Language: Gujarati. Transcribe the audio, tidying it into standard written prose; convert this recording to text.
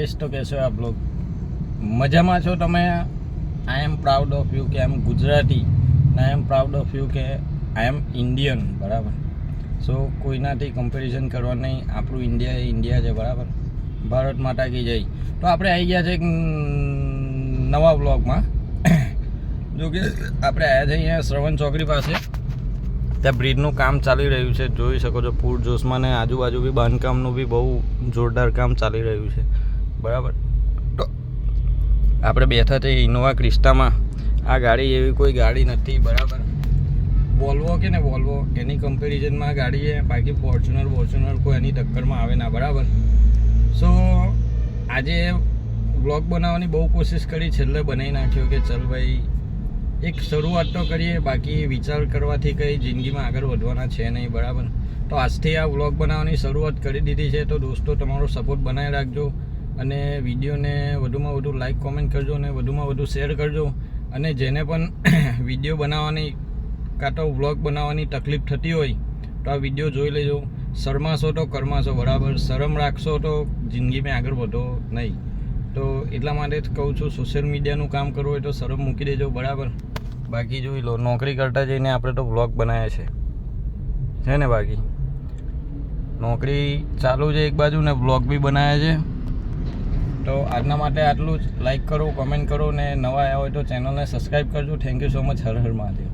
ગાઈસ, તો कैसे हो आप लोग? મજામાં છો તમે? આઈ એમ પ્રાઉડ ઓફ યુ કે આઈ એમ ગુજરાતી, આઈ એમ પ્રાઉડ ઓફ યુ કે આઈ એમ ઇન્ડિયન, બરાબર. સો કોઈનાથી કમ્પેરિઝન કરવા નહીં. આપણું ઇન્ડિયા એ ઇન્ડિયા છે, બરાબર. ભારત માતા કી જય. તો આપણે આવી ગયા છે એક નવા બ્લોગમાં. જો કે આપણે આવ્યા છે અહીંયા શ્રવણ ચોકડી પાસે. ત્યાં બ્રિજનું કામ ચાલી રહ્યું છે, જોઈ શકો છો પૂરજોશમાં, ને આજુબાજુ બી બાંધકામનું બી બહુ જોરદાર કામ ચાલી રહ્યું છે, બરાબર. તો આપણે બેઠા છે ઇનોવા ક્રિસ્ટામાં. આ ગાડી એવી કોઈ ગાડી નથી, બરાબર. વોલ્વો કે ને વોલ્વો એની કમ્પેરિઝનમાં ગાડી છે. બાકી ફોર્ચ્યુનર કોઈ એની ટક્કરમાં આવે ના, બરાબર. સો આજે બ્લોગ બનાવવાની બહુ કોશિશ કરી, છેલ્લે બનાવી નાખ્યો કે ચલ ભાઈ એક શરૂઆત તો કરીએ. બાકી વિચાર કરવાથી કંઈ જિંદગીમાં આગળ વધવાના છે નહીં, બરાબર. તો આજથી આ વ્લોગ બનાવવાની શરૂઆત કરી દીધી છે. તો દોસ્તો, તમારો સપોર્ટ બનાવી રાખજો અને વિડીયોને વધુમાં વધુ લાઈક કોમેન્ટ કરજો અને વધુમાં વધુ શેર કરજો. અને જેને પણ વિડીયો બનાવવાની કાં તો વ્લોગ બનાવવાની તકલીફ થતી હોય તો આ વિડીયો જોઈ લેજો. શરમાશો તો કરમાશો, બરાબર. શરમ રાખશો તો જિંદગીમાં આગળ વધો નહીં. તો એટલા માટે જ કહું છું, સોશિયલ મીડિયાનું કામ કરવું હોય તો શરમ મૂકી દેજો, બરાબર. બાકી જોઈ લો, નોકરી કરતા જઈને આપણે તો વ્લોગ બનાવ્યા છે ને. બાકી નોકરી ચાલુ છે એક બાજુ ને વ્લોગ બી બનાવ્યા છે. તો આજના માટે આટલું જ. લાઈક કરો, કમેન્ટ કરો ને નવા આવ્યા હોય તો ચેનલને સબસ્ક્રાઈબ કરજો. Thank you so much. Har Har Mahadev.